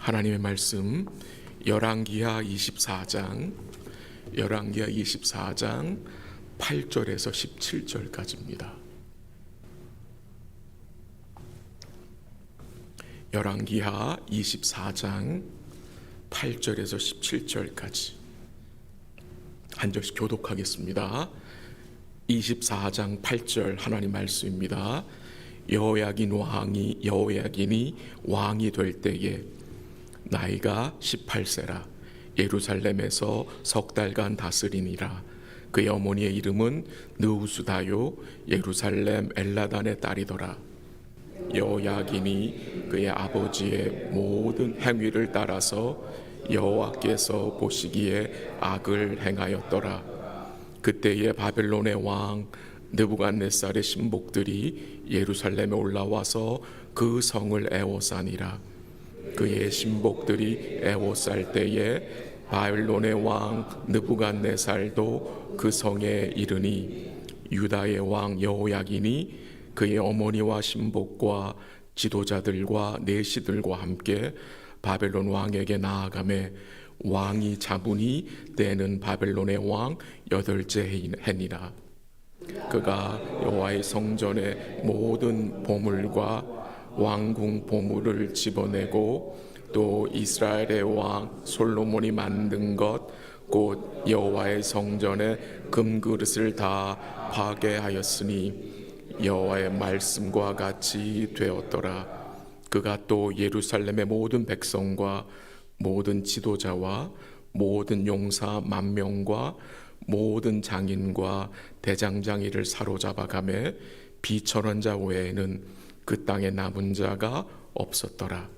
하나님의 말씀 열왕기하 24장 8절에서 17절까지입니다. 열왕기하 24장 8절에서 17절까지 한 절씩 교독하겠습니다. 24장 8절 하나님 말씀입니다. 여호야긴이 왕이 될 때에 나이가 18세라 예루살렘에서 석 달간 다스리니라. 그의 어머니의 이름은 느우수다요 예루살렘 엘라단의 딸이더라. 여호야긴이 그의 아버지의 모든 행위를 따라서 여호와께서 보시기에 악을 행하였더라. 그때에 바벨론의 왕 느부갓네살의 신복들이 예루살렘에 올라와서 그 성을 애워싸니라. 그의 신복들이 애워쌀 때에 바벨론의 왕 느부갓네살도 그 성에 이르니 유다의 왕 여호야긴이 그의 어머니와 신복과 지도자들과 내시들과 함께 바벨론 왕에게 나아가매 왕이 자문이 때는 바벨론의 왕 8째 해니라. 그가 여호와의 성전의 모든 보물과 왕궁 보물을 집어내고 또 이스라엘의 왕 솔로몬이 만든 것 곧 여호와의 성전의 금그릇을 다 파괴하였으니 여호와의 말씀과 같이 되었더라. 그가 또 예루살렘의 모든 백성과 모든 지도자와 모든 용사 10,000명과 모든 장인과 대장장이를 사로잡아가매 비천한 자 외에는 그 땅에 남은 자가 없었더라.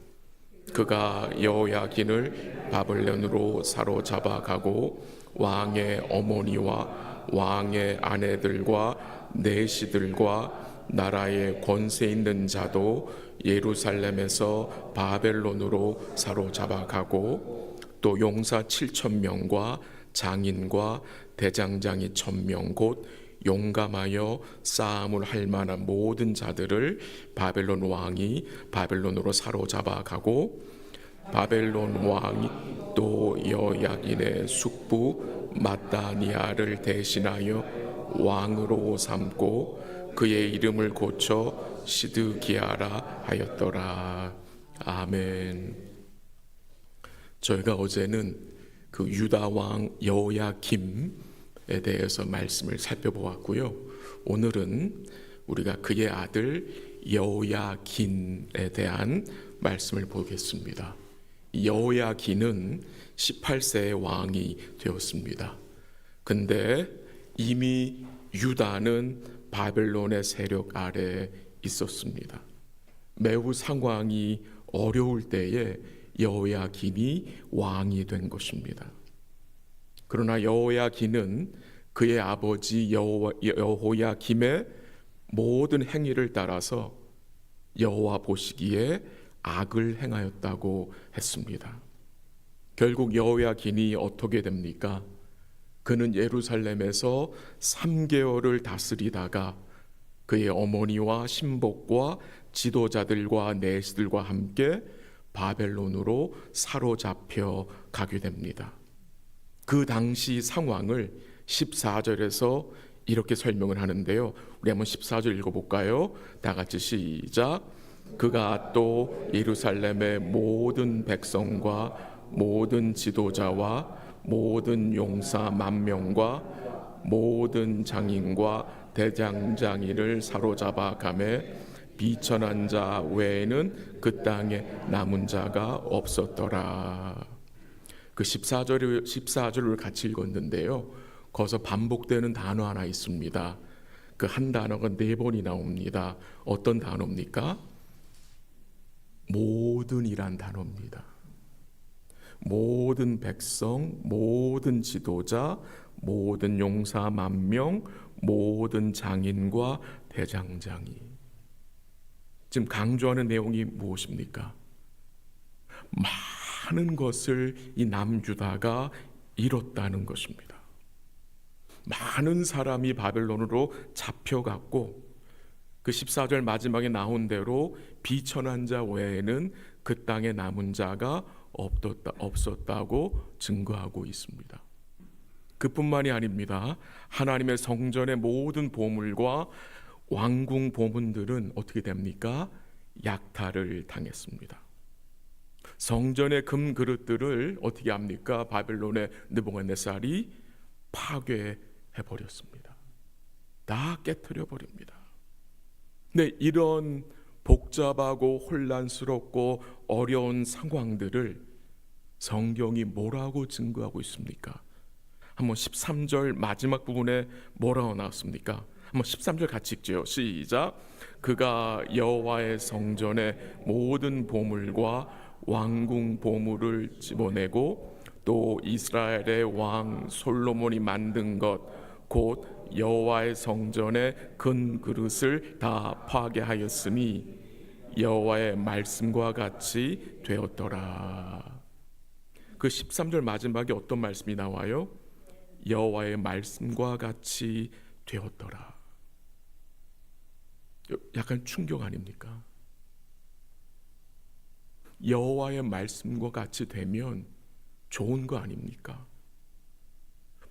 그가 여호야긴을 바벨론으로 사로잡아가고 왕의 어머니와 왕의 아내들과 내시들과 나라의 권세 있는 자도 예루살렘에서 바벨론으로 사로잡아가고 또 용사 7,000명과 장인과 대장장이 1,000명 곧 용감하여 싸움을 할 만한 모든 자들을 바벨론 왕이 바벨론으로 사로잡아가고 바벨론 왕이 또 여호야긴의 숙부 마따니아를 대신하여 왕으로 삼고 그의 이름을 고쳐 시드기야라 하였더라. 아멘. 저희가 어제는 그 유다 왕 여호야김에 대해서 말씀을 살펴보았고요. 오늘은 우리가 그의 아들 여호야긴에 대한 말씀을 보겠습니다. 여호야긴은 18세의 왕이 되었습니다. 근데 이미 유다는 바벨론의 세력 아래에 있었습니다. 매우 상황이 어려울 때에 여호야긴이 왕이 된 것입니다. 그러나 여호야긴은 그의 아버지 여호야김의 모든 행위를 따라서 여호와 보시기에 악을 행하였다고 했습니다. 결국 여호야긴이 어떻게 됩니까? 그는 예루살렘에서 3개월을 다스리다가 그의 어머니와 신복과 지도자들과 내시들과 함께 바벨론으로 사로잡혀 가게 됩니다. 그 당시 상황을 14절에서 이렇게 설명을 하는데요. 우리 한번 14절 읽어볼까요? 다 같이 시작. 그가 또 예루살렘의 모든 백성과 모든 지도자와 모든 용사 10,000명과 모든 장인과 대장장이를 사로잡아 가매 비천한 자 외에는 그 땅에 남은 자가 없었더라. 그 14절을 같이 읽었는데요. 거기서 반복되는 단어 하나 있습니다. 그 한 단어가 4번이 나옵니다. 어떤 단어입니까? 모든이란 단어입니다. 모든 백성, 모든 지도자, 모든 용사 10,000명, 모든 장인과 대장장이. 지금 강조하는 내용이 무엇입니까? 많은 것을 이 남유다가 이뤘다는 것입니다. 많은 사람이 바벨론으로 잡혀갔고 그 14절 마지막에 나온 대로 비천한 자 외에는 그 땅에 남은 자가 없었다고 증거하고 있습니다. 그뿐만이 아닙니다. 하나님의 성전의 모든 보물과 왕궁 보문들은 어떻게 됩니까? 약탈을 당했습니다. 성전의 금 그릇들을 어떻게 합니까? 바벨론의 느부갓네살이 파괴해 버렸습니다. 다 깨트려 버립니다. 네, 이런 복잡하고 혼란스럽고 어려운 상황들을 성경이 뭐라고 증거하고 있습니까? 한번 13절 마지막 부분에 뭐라고 나왔습니까? 한번 13절 같이 읽죠. 시작. 그가 여호와의 성전의 모든 보물과 왕궁 보물을 집어내고 또 이스라엘의 왕 솔로몬이 만든 것 곧 여호와의 성전의 큰 그릇을 다 파괴하였으니 여호와의 말씀과 같이 되었더라. 그 13절 마지막에 어떤 말씀이 나와요? 여호와의 말씀과 같이 되었더라. 약간 충격 아닙니까? 여호와의 말씀과 같이 되면 좋은 거 아닙니까?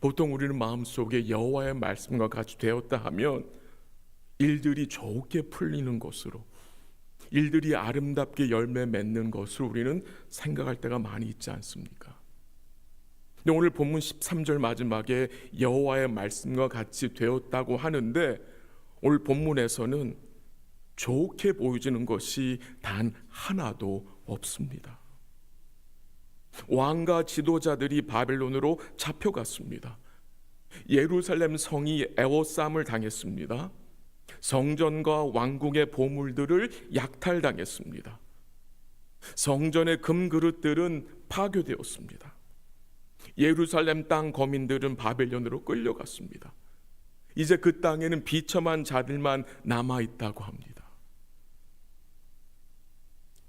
보통 우리는 마음속에 여호와의 말씀과 같이 되었다 하면 일들이 좋게 풀리는 것으로, 일들이 아름답게 열매 맺는 것으로 우리는 생각할 때가 많이 있지 않습니까? 근데 오늘 본문 13절 마지막에 여호와의 말씀과 같이 되었다고 하는데 오늘 본문에서는 좋게 보여지는 것이 단 하나도 없습니다. 왕과 지도자들이 바벨론으로 잡혀갔습니다. 예루살렘 성이 애워싸움을 당했습니다. 성전과 왕궁의 보물들을 약탈당했습니다. 성전의 금그릇들은 파괴되었습니다. 예루살렘 땅 거민들은 바벨론으로 끌려갔습니다. 이제 그 땅에는 비참한 자들만 남아있다고 합니다.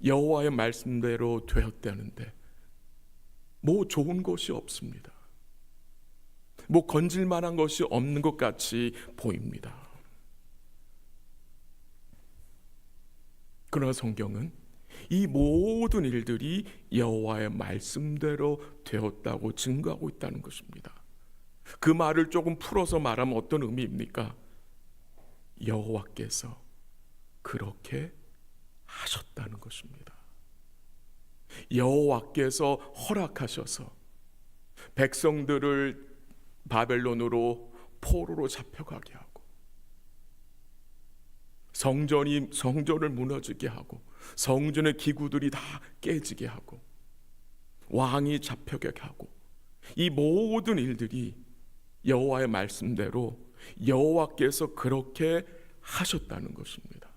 여호와의 말씀대로 되었다는데 뭐 좋은 것이 없습니다. 뭐 건질 만한 것이 없는 것 같이 보입니다. 그러나 성경은 이 모든 일들이 여호와의 말씀대로 되었다고 증거하고 있다는 것입니다. 그 말을 조금 풀어서 말하면 어떤 의미입니까? 여호와께서 그렇게 하셨다는 것입니다. 여호와께서 허락하셔서 백성들을 바벨론으로 포로로 잡혀가게 하고 성전을 무너지게 하고 성전의 기구들이 다 깨지게 하고 왕이 잡혀가게 하고 이 모든 일들이 여호와의 말씀대로 여호와께서 그렇게 하셨다는 것입니다.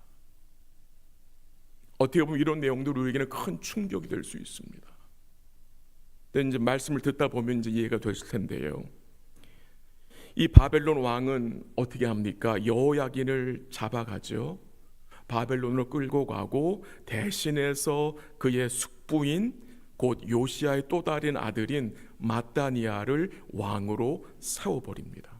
어떻게 보면 이런 내용도 우리에게는 큰 충격이 될 수 있습니다. 근데 이제 말씀을 듣다 보면 이제 이해가 되실 텐데요. 이 바벨론 왕은 어떻게 합니까? 여호야긴을 잡아가죠. 바벨론으로 끌고 가고 대신해서 그의 숙부인 곧 요시야의 또 다른 아들인 마따니아를 왕으로 세워버립니다.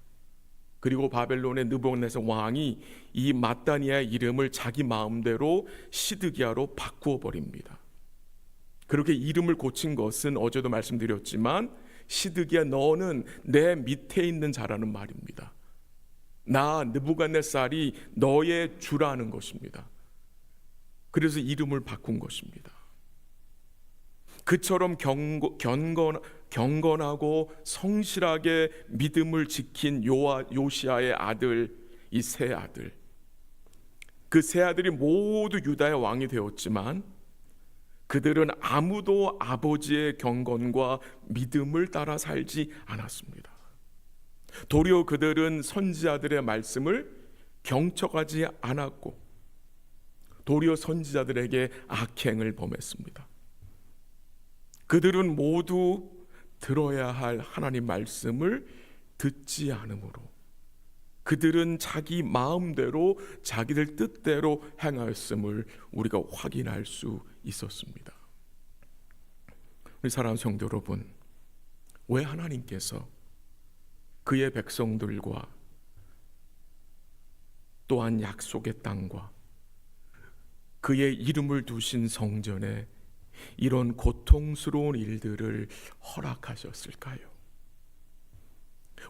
그리고 바벨론의 느부갓네살 왕이 이 마따니아의 이름을 자기 마음대로 시드기야로 바꾸어 버립니다. 그렇게 이름을 고친 것은 어제도 말씀드렸지만 시드기야 너는 내 밑에 있는 자라는 말입니다. 나 느부갓네살이 너의 주라는 것입니다. 그래서 이름을 바꾼 것입니다. 그처럼 경건하고 성실하게 믿음을 지킨 요시야의 아들, 이 세 아들, 그 세 아들이 모두 유다의 왕이 되었지만 그들은 아무도 아버지의 경건과 믿음을 따라 살지 않았습니다. 도리어 그들은 선지자들의 말씀을 경청하지 않았고 도리어 선지자들에게 악행을 범했습니다. 그들은 모두 들어야 할 하나님 말씀을 듣지 않으므로 그들은 자기 마음대로 자기들 뜻대로 행하였음을 우리가 확인할 수 있었습니다. 우리 사랑하는 성도 여러분, 왜 하나님께서 그의 백성들과 또한 약속의 땅과 그의 이름을 두신 성전에 이런 고통스러운 일들을 허락하셨을까요?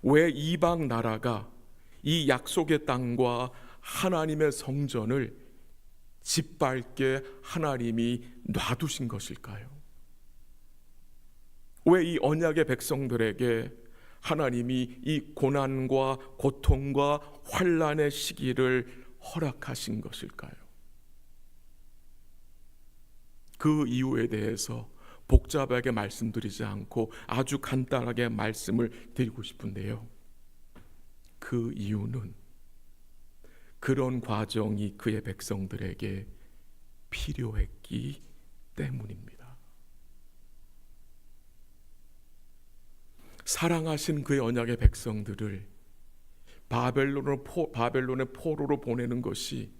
왜 이방 나라가 이 약속의 땅과 하나님의 성전을 짓밟게 하나님이 놔두신 것일까요? 왜 이 언약의 백성들에게 하나님이 이 고난과 고통과 환난의 시기를 허락하신 것일까요? 그 이유에 대해서 복잡하게 말씀드리지 않고 아주 간단하게 말씀을 드리고 싶은데요. 그 이유는 그런 과정이 그의 백성들에게 필요했기 때문입니다. 사랑하신 그의 언약의 백성들을 바벨론의 포로로 보내는 것이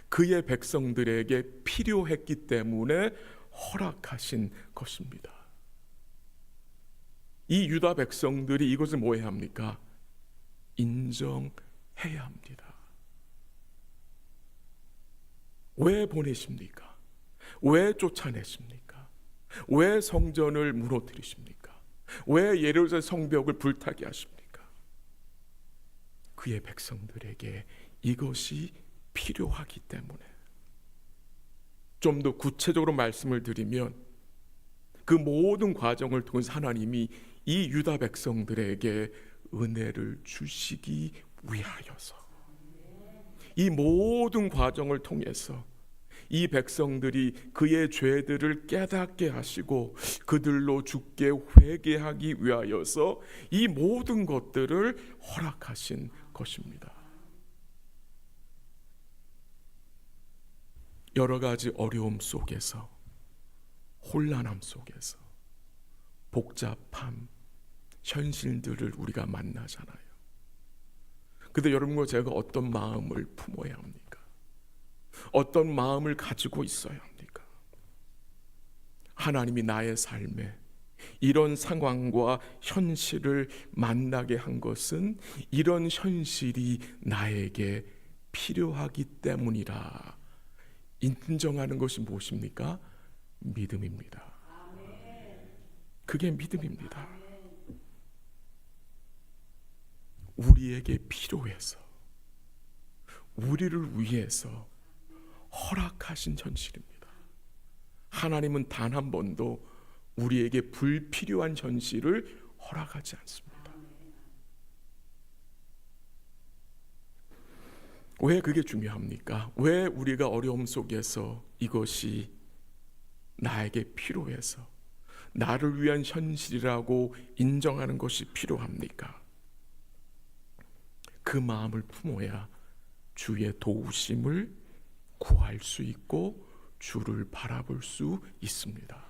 그의 백성들에게 필요했기 때문에 허락하신 것입니다. 이 유다 백성들이 이것을 뭐 해야 합니까? 인정해야 합니다. 왜 보내십니까? 왜 쫓아내십니까? 왜 성전을 무너뜨리십니까? 왜 예루살렘 성벽을 불타게 하십니까? 그의 백성들에게 이것이 필요하기 때문에. 좀 더 구체적으로 말씀을 드리면 그 모든 과정을 통해서 하나님이 이 유다 백성들에게 은혜를 주시기 위하여서, 이 모든 과정을 통해서 이 백성들이 그의 죄들을 깨닫게 하시고 그들로 주께 회개하기 위하여서 이 모든 것들을 허락하신 것입니다. 여러 가지 어려움 속에서, 혼란함 속에서, 복잡함, 현실들을 우리가 만나잖아요. 근데 여러분과 제가 어떤 마음을 품어야 합니까? 어떤 마음을 가지고 있어야 합니까? 하나님이 나의 삶에 이런 상황과 현실을 만나게 한 것은 이런 현실이 나에게 필요하기 때문이라 인정하는 것이 무엇입니까? 믿음입니다. 그게 믿음입니다. 우리에게 필요해서, 우리를 위해서 허락하신 현실입니다. 하나님은 단 한 번도 우리에게 불필요한 현실을 허락하지 않습니다. 왜 그게 중요합니까? 왜 우리가 어려움 속에서 이것이 나에게 필요해서 나를 위한 현실이라고 인정하는 것이 필요합니까? 그 마음을 품어야 주의 도우심을 구할 수 있고 주를 바라볼 수 있습니다.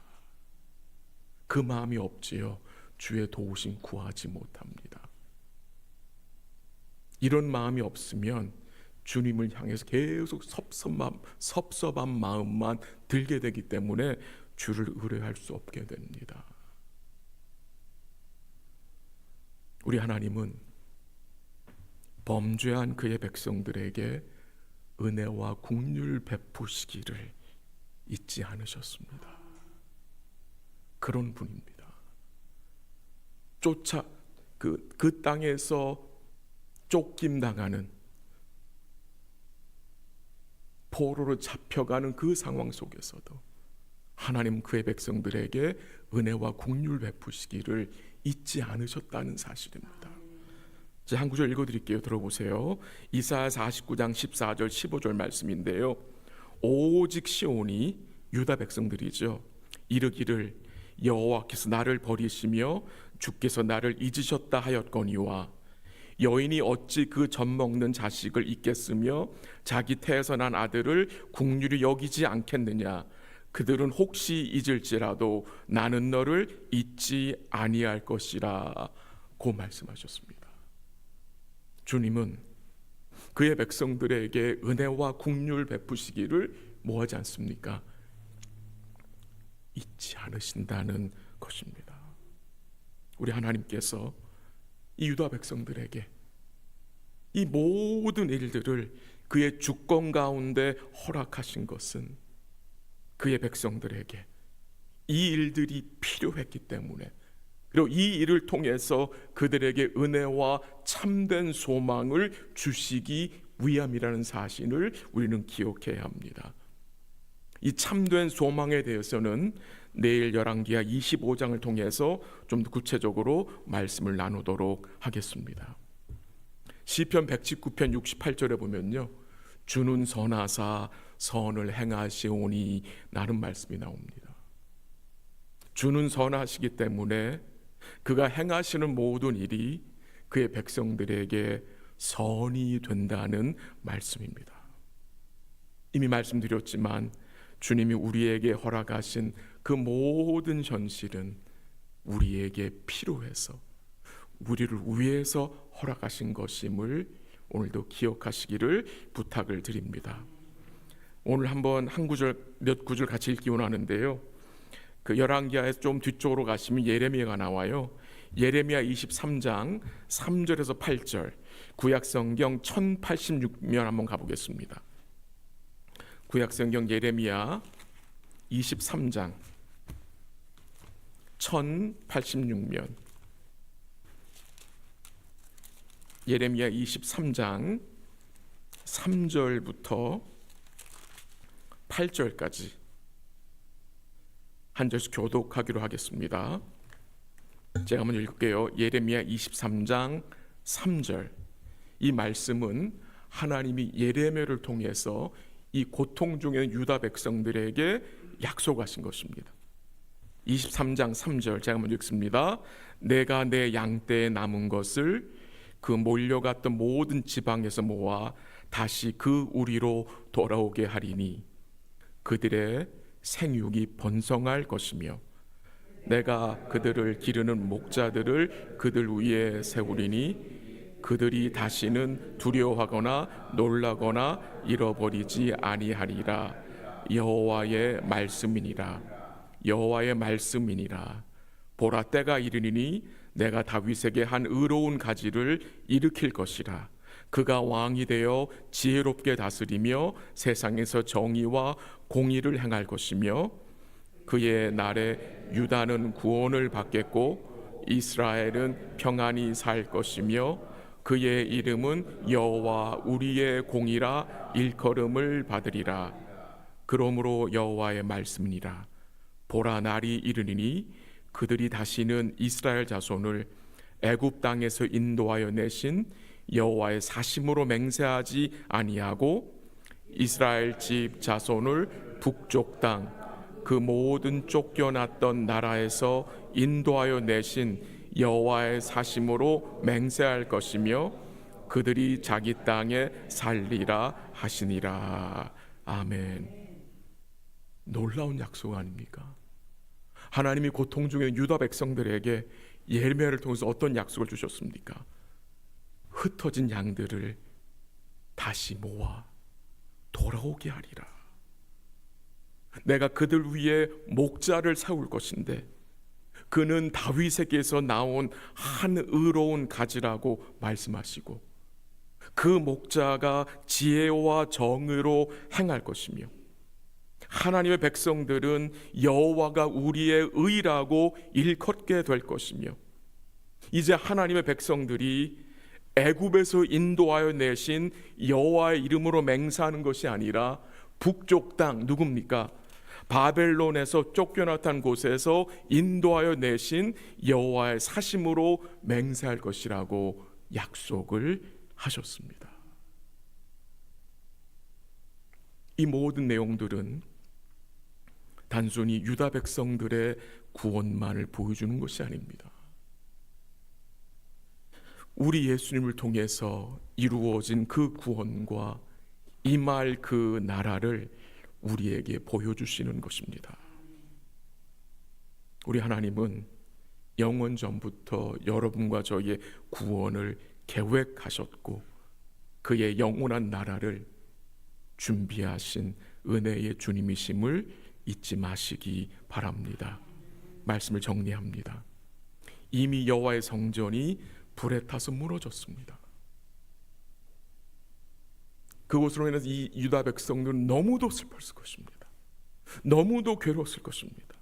그 마음이 없지요, 주의 도우심 구하지 못합니다. 이런 마음이 없으면 주님을 향해서 계속 섭섭한 마음만 들게 되기 때문에 주를 의뢰할 수 없게 됩니다. 우리 하나님은 범죄한 그의 백성들에게 은혜와 긍휼 베푸시기를 잊지 않으셨습니다. 그런 분입니다. 그 땅에서 쫓김당하는, 포로로 잡혀가는 그 상황 속에서도 하나님 그의 백성들에게 은혜와 긍휼 베푸시기를 잊지 않으셨다는 사실입니다. 제가 한 구절 읽어드릴게요. 들어보세요. 이사야 49장 14절 15절 말씀인데요. 오직 시온이, 유다 백성들이죠, 이르기를 여호와께서 나를 버리시며 주께서 나를 잊으셨다 하였거니와 여인이 어찌 그 젖 먹는 자식을 잊겠으며 자기 태에서 난 아들을 긍휼히 여기지 않겠느냐. 그들은 혹시 잊을지라도 나는 너를 잊지 아니할 것이라 고 말씀하셨습니다. 주님은 그의 백성들에게 은혜와 긍휼 베푸시기를 뭐하지 않습니까? 잊지 않으신다는 것입니다. 우리 하나님께서 이 유다 백성들에게 이 모든 일들을 그의 주권 가운데 허락하신 것은 그의 백성들에게 이 일들이 필요했기 때문에, 그리고 이 일을 통해서 그들에게 은혜와 참된 소망을 주시기 위함이라는 사실을 우리는 기억해야 합니다. 이 참된 소망에 대해서는 내일 열왕기하 25장을 통해서 좀 더 구체적으로 말씀을 나누도록 하겠습니다. 시편 119편 68절에 보면요, 주는 선하사 선을 행하시오니 라는 말씀이 나옵니다. 주는 선하시기 때문에 그가 행하시는 모든 일이 그의 백성들에게 선이 된다는 말씀입니다. 이미 말씀드렸지만 주님이 우리에게 허락하신 그 모든 현실은 우리에게 필요해서, 우리를 위해서 허락하신 것임을 오늘도 기억하시기를 부탁을 드립니다. 오늘 한번 몇 구절 같이 읽기 원하는데요, 그 열왕기하에서 좀 뒤쪽으로 가시면 예레미야가 나와요. 예레미야 23장 3절에서 8절, 구약성경 1086면 한번 가보겠습니다. 구약성경 예레미야 23장 1086면, 예레미야 23장 3절부터 8절까지 한 절씩 교독하기로 하겠습니다. 제가 한번 읽을게요. 예레미야 23장 3절. 이 말씀은 하나님이 예레미야를 통해서 이 고통 중에 유다 백성들에게 약속하신 것입니다. 23장 3절 제가 한번 읽습니다. 내가 내 양떼에 남은 것을 그 몰려갔던 모든 지방에서 모아 다시 그 우리로 돌아오게 하리니 그들의 생육이 번성할 것이며 내가 그들을 기르는 목자들을 그들 위에 세우리니 그들이 다시는 두려워하거나 놀라거나 잃어버리지 아니하리라. 여호와의 말씀이니라. 여호와의 말씀이니라. 보라, 때가 이르리니 내가 다윗에게 한 의로운 가지를 일으킬 것이라. 그가 왕이 되어 지혜롭게 다스리며 세상에서 정의와 공의를 행할 것이며 그의 날에 유다는 구원을 받겠고 이스라엘은 평안히 살 것이며 그의 이름은 여호와 우리의 공이라 일컬음을 받으리라. 그러므로 여호와의 말씀이니라. 보라, 날이 이르리니 그들이 다시는 이스라엘 자손을 애굽 땅에서 인도하여 내신 여호와의 사심으로 맹세하지 아니하고 이스라엘 집 자손을 북쪽 땅 그 모든 쫓겨났던 나라에서 인도하여 내신 여호와의 사심으로 맹세할 것이며 그들이 자기 땅에 살리라 하시니라. 아멘. 놀라운 약속 아닙니까? 하나님이 고통 중에 유다 백성들에게 예레미야를 통해서 어떤 약속을 주셨습니까? 흩어진 양들을 다시 모아 돌아오게 하리라. 내가 그들 위에 목자를 세울 것인데 그는 다윗에게서 나온 한 의로운 가지라고 말씀하시고 그 목자가 지혜와 정의로 행할 것이며 하나님의 백성들은 여호와가 우리의 의라고 일컫게 될 것이며 이제 하나님의 백성들이 애굽에서 인도하여 내신 여호와의 이름으로 맹세하는 것이 아니라 북쪽 땅, 누굽니까? 바벨론에서 쫓겨났던 곳에서 인도하여 내신 여호와의 사심으로 맹세할 것이라고 약속을 하셨습니다. 이 모든 내용들은 단순히 유다 백성들의 구원만을 보여주는 것이 아닙니다. 우리 예수님을 통해서 이루어진 그 구원과 임할 그 나라를 우리에게 보여주시는 것입니다. 우리 하나님은 영원 전부터 여러분과 저의 구원을 계획하셨고 그의 영원한 나라를 준비하신 은혜의 주님이심을 잊지 마시기 바랍니다. 말씀을 정리합니다. 이미 여호와의 성전이 불에 타서 무너졌습니다. 그곳으로 인해서 이 유다 백성들은 너무도 슬펐을 것입니다. 너무도 괴로웠을 것입니다.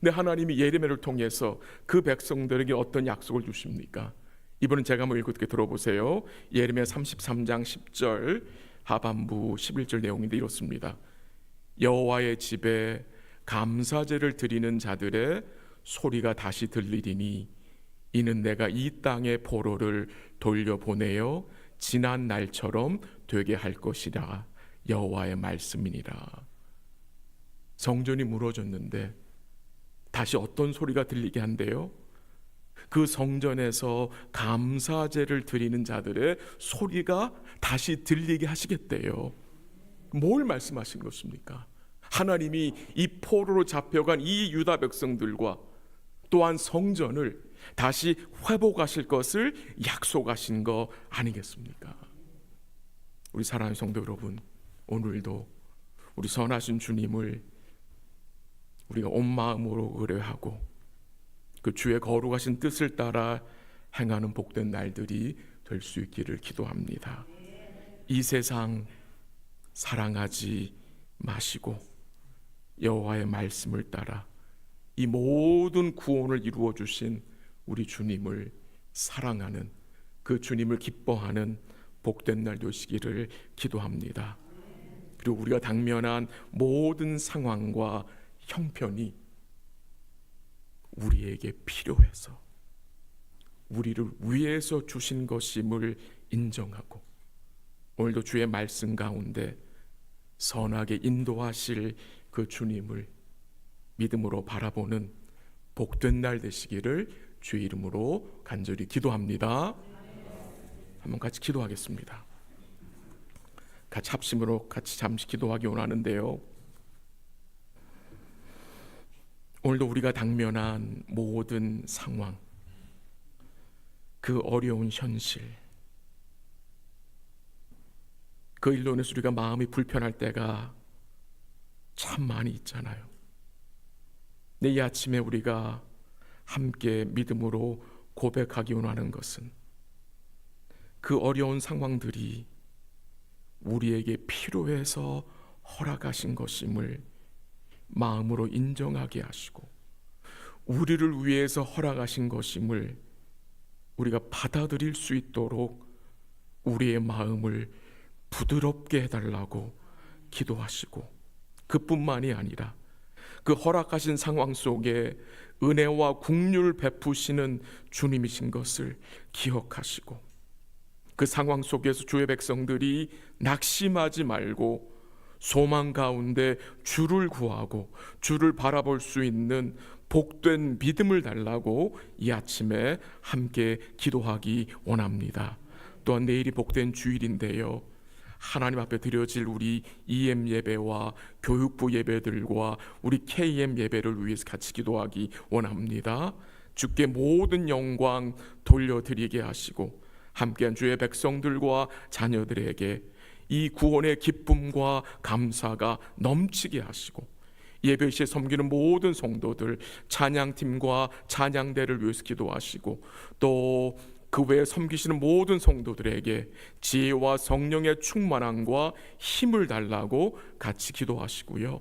근데 하나님이 예레미야를 통해서 그 백성들에게 어떤 약속을 주십니까? 이번엔 제가 한번 읽게 들어보세요. 예레미야 33장 10절 하반부 11절 내용인데 이렇습니다. 여호와의 집에 감사제를 드리는 자들의 소리가 다시 들리리니 이는 내가 이 땅의 포로를 돌려보내어 지난 날처럼 되게 할 것이라 여호와의 말씀이니라. 성전이 무너졌는데 다시 어떤 소리가 들리게 한대요? 그 성전에서 감사제를 드리는 자들의 소리가 다시 들리게 하시겠대요. 뭘 말씀하신 것입니까? 하나님이 이 포로로 잡혀간 이 유다 백성들과 또한 성전을 다시 회복하실 것을 약속하신 거 아니겠습니까? 우리 사랑하는 성도 여러분, 오늘도 우리 선하신 주님을 우리가 온 마음으로 의뢰하고 그 주의 거룩하신 뜻을 따라 행하는 복된 날들이 될 수 있기를 기도합니다. 이 세상 사랑하지 마시고 여호와의 말씀을 따라 이 모든 구원을 이루어 주신 우리 주님을 사랑하는, 그 주님을 기뻐하는 복된 날 되시기를 기도합니다. 그리고 우리가 당면한 모든 상황과 형편이 우리에게 필요해서 우리를 위해서 주신 것임을 인정하고 오늘도 주의 말씀 가운데 선하게 인도하실 그 주님을 믿음으로 바라보는 복된 날 되시기를 주의 이름으로 간절히 기도합니다. 한번 같이 기도하겠습니다. 같이 합심으로 같이 잠시 기도하기 원하는데요, 오늘도 우리가 당면한 모든 상황, 그 어려운 현실, 그 일로 인해서 우리가 마음이 불편할 때가 참 많이 있잖아요. 근데 이 아침에 우리가 함께 믿음으로 고백하기 원하는 것은 그 어려운 상황들이 우리에게 필요해서 허락하신 것임을 마음으로 인정하게 하시고 우리를 위해서 허락하신 것임을 우리가 받아들일 수 있도록 우리의 마음을 부드럽게 해달라고 기도하시고, 그뿐만이 아니라 그 허락하신 상황 속에 은혜와 긍휼을 베푸시는 주님이신 것을 기억하시고 그 상황 속에서 주의 백성들이 낙심하지 말고 소망 가운데 주를 구하고 주를 바라볼 수 있는 복된 믿음을 달라고 이 아침에 함께 기도하기 원합니다. 또한 내일이 복된 주일인데요, 하나님 앞에 드려질 우리 EM 예배와 교육부 예배들과 우리 KM 예배를 위해서 같이 기도하기 원합니다. 주께 모든 영광 돌려드리게 하시고 함께한 주의 백성들과 자녀들에게 이 구원의 기쁨과 감사가 넘치게 하시고 예배 시에 섬기는 모든 성도들 찬양팀과 찬양대를 위해서 기도하시고 또 그 외에 섬기시는 모든 성도들에게 지혜와 성령의 충만함과 힘을 달라고 같이 기도하시고요.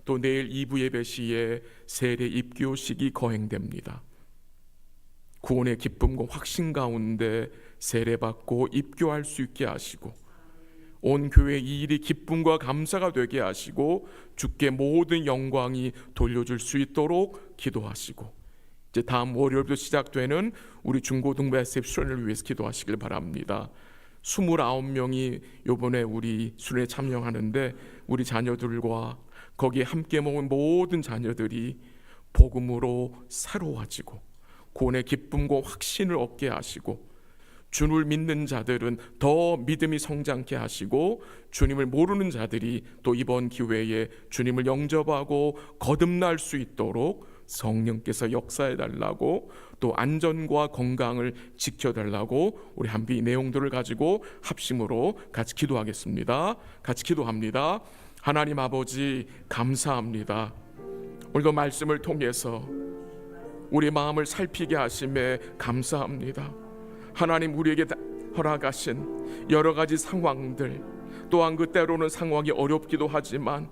또 내일 2부 예배 시에 세례 입교식이 거행됩니다. 구원의 기쁨과 확신 가운데 세례받고 입교할 수 있게 하시고 온 교회 이 일이 기쁨과 감사가 되게 하시고 주께 모든 영광이 돌려줄 수 있도록 기도하시고 이제 다음 월요일부터 시작되는 우리 중고등부 SF 수련을 위해서 기도하시길 바랍니다. 29명이 이번에 우리 수련에 참여하는데 우리 자녀들과 거기에 함께 모은 모든 자녀들이 복음으로 새로워지고 구원의 기쁨과 확신을 얻게 하시고 주를 믿는 자들은 더 믿음이 성장케 하시고 주님을 모르는 자들이 또 이번 기회에 주님을 영접하고 거듭날 수 있도록 성령께서 역사해 달라고 또 안전과 건강을 지켜달라고 우리 함께 이 내용들을 가지고 합심으로 같이 기도하겠습니다. 같이 기도합니다. 하나님 아버지 감사합니다. 오늘도 말씀을 통해서 우리 마음을 살피게 하심에 감사합니다. 하나님 우리에게 허락하신 여러 가지 상황들 또한 그 때로는 상황이 어렵기도 하지만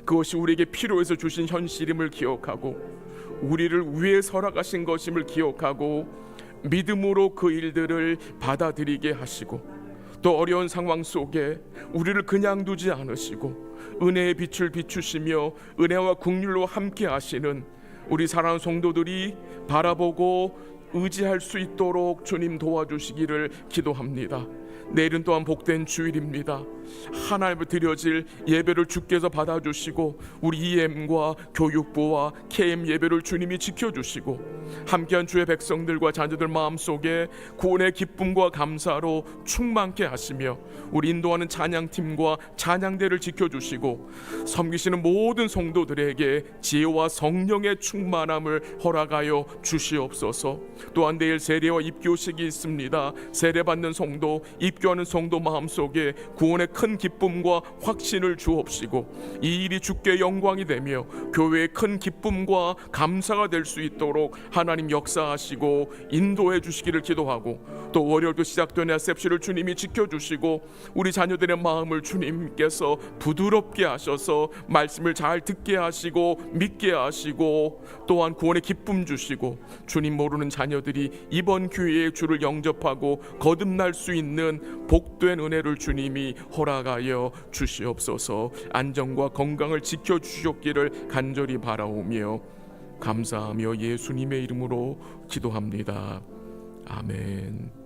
그것이 우리에게 필요해서 주신 현실임을 기억하고 우리를 위해 허락하신 것임을 기억하고 믿음으로 그 일들을 받아들이게 하시고 또 어려운 상황 속에 우리를 그냥 두지 않으시고 은혜의 빛을 비추시며 은혜와 긍휼로 함께 하시는 우리 사랑하는 성도들이 바라보고 의지할 수 있도록 주님 도와주시기를 기도합니다. 내일은 또한 복된 주일입니다. 하나님을 드려질 예배를 주께서 받아주시고 우리 EM과 교육부와 KM 예배를 주님이 지켜주시고 함께한 주의 백성들과 자녀들 마음속에 구원의 기쁨과 감사로 충만케 하시며 우리 인도하는 찬양팀과 찬양대를 지켜주시고 섬기시는 모든 성도들에게 지혜와 성령의 충만함을 허락하여 주시옵소서. 또한 내일 세례와 입교식이 있습니다. 세례받는 성도, 입교하는 성도 마음속에 구원의 큰 기쁨과 확신을 주옵시고 이 일이 주께 영광이 되며 교회의 큰 기쁨과 감사가 될 수 있도록 하나님 역사하시고 인도해 주시기를 기도하고 또 월요일도 시작된 셉시를 주님이 지켜주시고 우리 자녀들의 마음을 주님께서 부드럽게 하셔서 말씀을 잘 듣게 하시고 믿게 하시고 또한 구원의 기쁨 주시고 주님 모르는 자녀들이 이번 기회에 주를 영접하고 거듭날 수 있는 복된 은혜를 주님이 허락하여 주시옵소서. 안전과 건강을 지켜주셨기를 간절히 바라오며 감사하며 예수님의 이름으로 기도합니다. 아멘.